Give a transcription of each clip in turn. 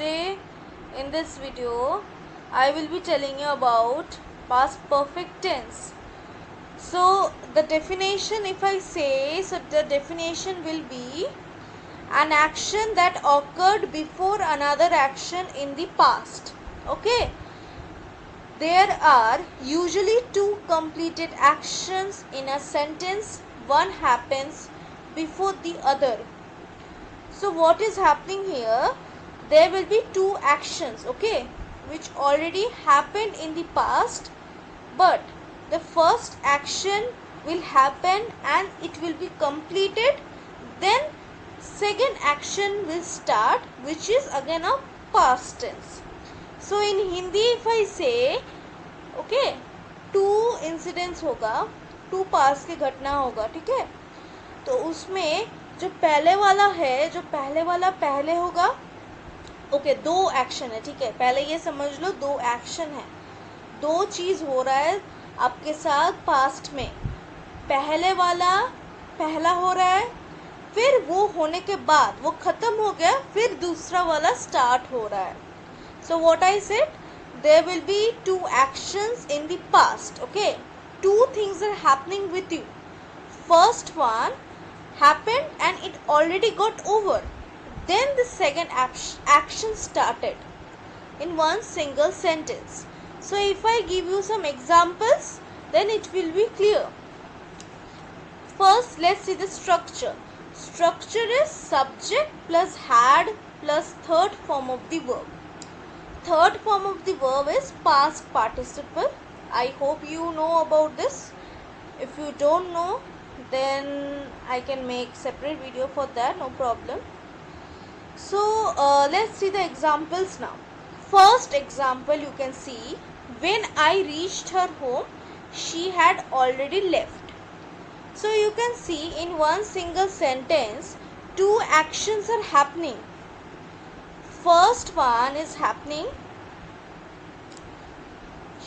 today in this video I will be telling you about past perfect tense. So the definition, if I say, so the definition will be an action that occurred before another action in the past. Okay, there are usually two completed actions in a sentence. One happens before the other. So what is happening here? There will be two actions, okay, which already happened in the past, but the first action will happen and it will be completed, then second action will start, which is again a past tense. So in Hindi if I say, okay, two incidents होगा, two past के घटना होगा, ठीक है, तो उसमें जो पहले वाला है, जो पहले वाला पहले होगा, ओके, दो एक्शन है, ठीक है, पहले ये समझ लो दो एक्शन है, दो चीज़ हो रहा है आपके साथ पास्ट में, पहले वाला पहला हो रहा है, फिर वो होने के बाद वो ख़त्म हो गया, फिर दूसरा वाला स्टार्ट हो रहा है. So what I said, there will be two actions in the past. Okay, two things are happening with you. First one happened and it already got over, then the second action started in one single sentence. So if I give you some examples, then it will be clear. First, let's see the structure. Structure is subject plus had plus third form of the verb. Third form of the verb is past participle. I hope you know about this. If you don't know, then I can make separate video for that, no problem. So let's see the examples now. First example, you can see, when I reached her home, she had already left. So you can see in one single sentence, two actions are happening. First one is happening,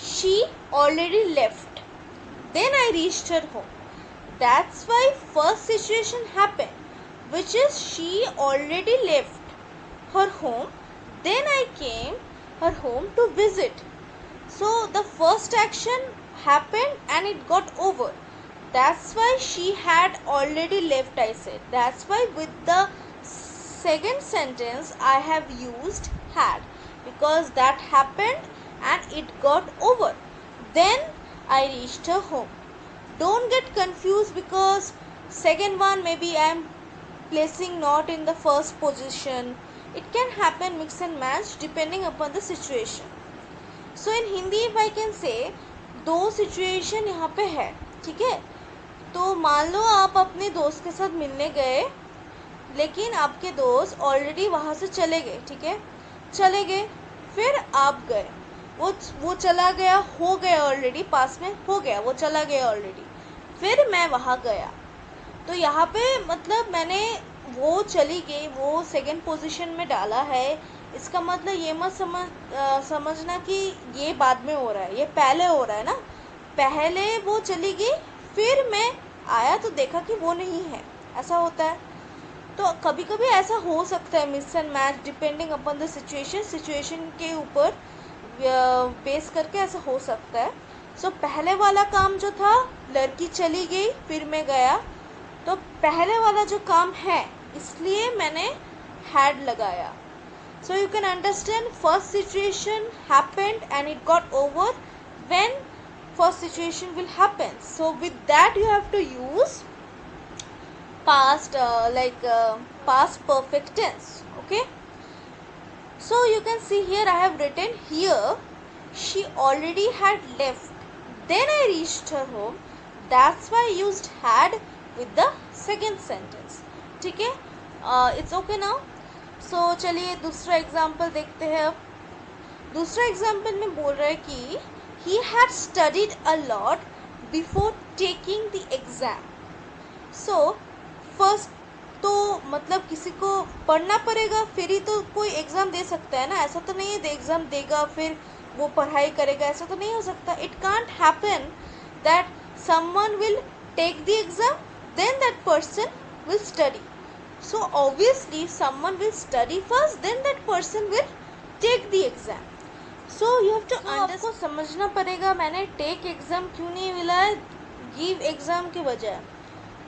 she already left, then I reached her home. That's why first situation happened, which is she already left her home, then I came her home to visit. So the first action happened and it got over. That's why she had already left, I said. That's why with the second sentence I have used had, because that happened and it got over. Then I reached her home. Don't get confused, because second one maybe I am placing not in the first position. It can happen mix and match depending upon the situation. So in Hindi if I can say, दो situation यहाँ पे है, ठीक है, तो मान लो आप अपने दोस्त के साथ मिलने गए, लेकिन आपके दोस्त ऑलरेडी वहाँ से चले गए, ठीक है, चले गए, फिर आप गए, वो चला गया, हो गया ऑलरेडी, पास में हो गया, वो चला गया ऑलरेडी, फिर मैं वहाँ गया. तो यहाँ पे मतलब मैंने वो चली गई, वो सेकंड पोजीशन में डाला है. इसका मतलब ये मत समझना कि ये बाद में हो रहा है, ये पहले हो रहा है ना. पहले वो चली गई, फिर मैं आया तो देखा कि वो नहीं है, ऐसा होता है. तो कभी कभी ऐसा हो सकता है mix and match depending upon the situation के ऊपर बेस करके ऐसा हो सकता है. सो पहले वाला काम जो था, लड़की चली गई फिर मैं गया, तो पहले वाला जो काम है इसलिए मैंने had लगाया. So you can understand, first situation happened and it got over, when first situation will happen. So with that you have to use past past perfect tense. Okay, so you can see here I have written here, she already had left, then I reached her home. That's why I used had with the second sentence. ठीक है, it's okay now. So चलिए दूसरा example देखते हैं. अब दूसरा example में बोल रहा है कि he had studied a lot before taking the exam. So first तो मतलब किसी को पढ़ना पड़ेगा फिर ही तो कोई एग्ज़ाम दे सकता है ना. ऐसा तो नहीं है एग्ज़ाम देगा फिर वो पढ़ाई करेगा, ऐसा तो नहीं हो सकता. It can't happen that someone will take the exam then that person will study. So obviously someone will study first, then that person will take the exam. So you have to आपको समझना पड़ेगा मैंने take exam क्यों नहीं मिला है give exam के बजाय.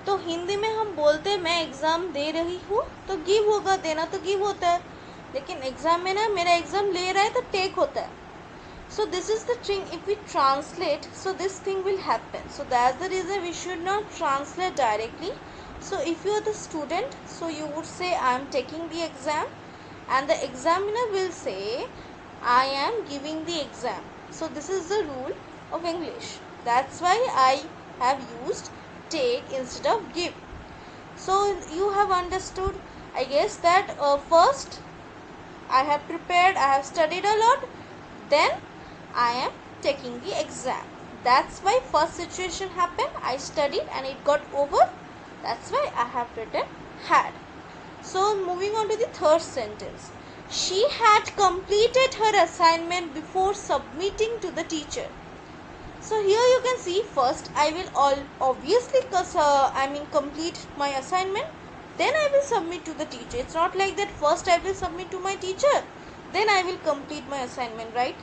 तो हिंदी में हम बोलते हैं मैं एग्ज़ाम दे रही हूँ तो गिव होगा, देना तो गिव होता है, लेकिन एग्ज़ाम में ना मेरा एग्ज़ाम ले रहा है तो टेक होता है. So this is the thing, if we translate, so this thing will happen. So that's the reason we should not translate directly. So if you are the student, so you would say I am taking the exam, and the examiner will say I am giving the exam. So this is the rule of English. That's why I have used take instead of give. So you have understood, I guess, that first I have prepared, I have studied a lot, then I am taking the exam. That's why first situation happened, I studied and it got over. That's why I have written had. So moving on to the third sentence. She had completed her assignment before submitting to the teacher. So here you can see, first I will obviously complete my assignment, then I will submit to the teacher. It's not like that first I will submit to my teacher, then I will complete my assignment, right?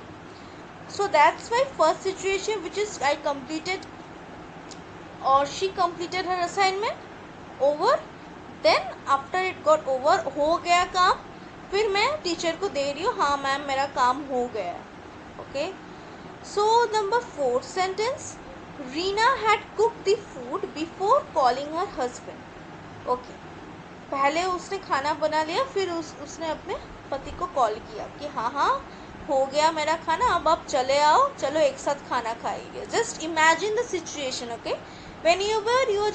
So that's why first situation, which is I completed or she completed her assignment, over, then after it got over, हो गया काम, फिर मैं teacher को दे रही हूँ हाँ ma'am मेरा काम हो गया. Okay. So number 4 sentence, Reena had cooked the food before calling her husband. Okay. पहले उसने खाना बना लिया, फिर उसने अपने पति को कॉल किया कि हाँ हाँ हो गया मेरा खाना, अब आप चले आओ, चलो एक साथ खाना खाएंगे. Just imagine the situation. Okay, when you are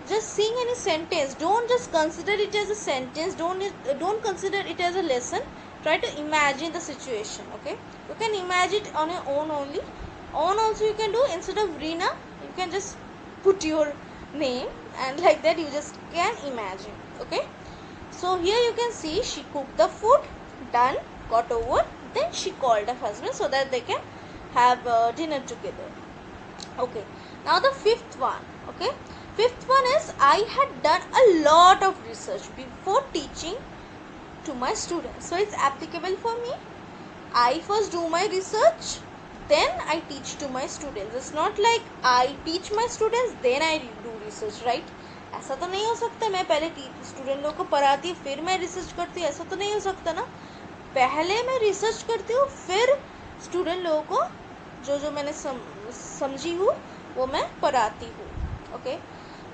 just seeing any sentence, don't just consider it as a sentence, don't consider it as a lesson. Try to imagine the situation. Okay, you can imagine it on your own only. On also you can do, instead of Reena you can just put your name, and like that you just can imagine. Okay, so here you can see she cooked the food, done, got over, then she called her husband so that they can have dinner together. Okay, now the fifth one. Okay, fifth one is I had done a lot of research before teaching to my students. So it's applicable for me. I first do my research, then I teach to my students. It's not like I teach my students then I do research, right? ऐसा तो नहीं हो सकता मैं पहले student लोगों को पढ़ाती फिर मैं रिसर्च करती हूँ, ऐसा तो नहीं हो सकता ना. पहले मैं रिसर्च करती हूँ फिर स्टूडेंट लोगों को जो मैंने समझी हूँ वो मैं पढ़ाती हूँ. Okay,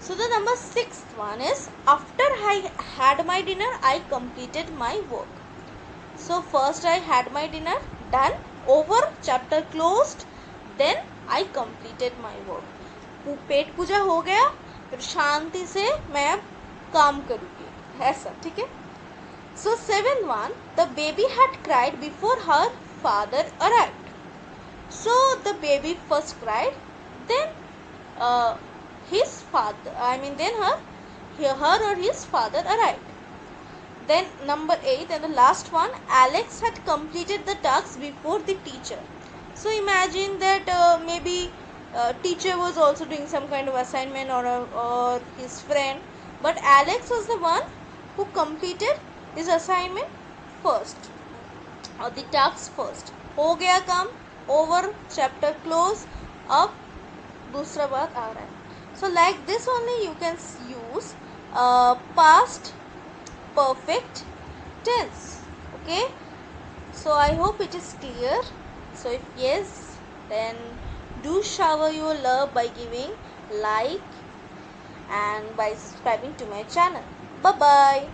so the number 6th one is after I had my dinner I completed my work. So first I had my dinner, done, over, chapter closed, then I completed my work. पेट पूजा हो गया, फिर शांति से मैं अब काम करूँगी, ऐसा. ठीक है. So 7th one, the baby had cried before her father arrived. So the baby first cried, then his father, then her or his father arrived. Then number 8 and the last one, Alex had completed the task before the teacher. So imagine that maybe teacher was also doing some kind of assignment or his friend, but Alex was the one who completed his assignment first or the task first. हो गया काम, over, chapter close, अब दूसरा बात आ रहा है. So like this only you can use past perfect tense. Okay, so I hope it is clear. So if yes, then do shower your love by giving like and by subscribing to my channel. Bye bye.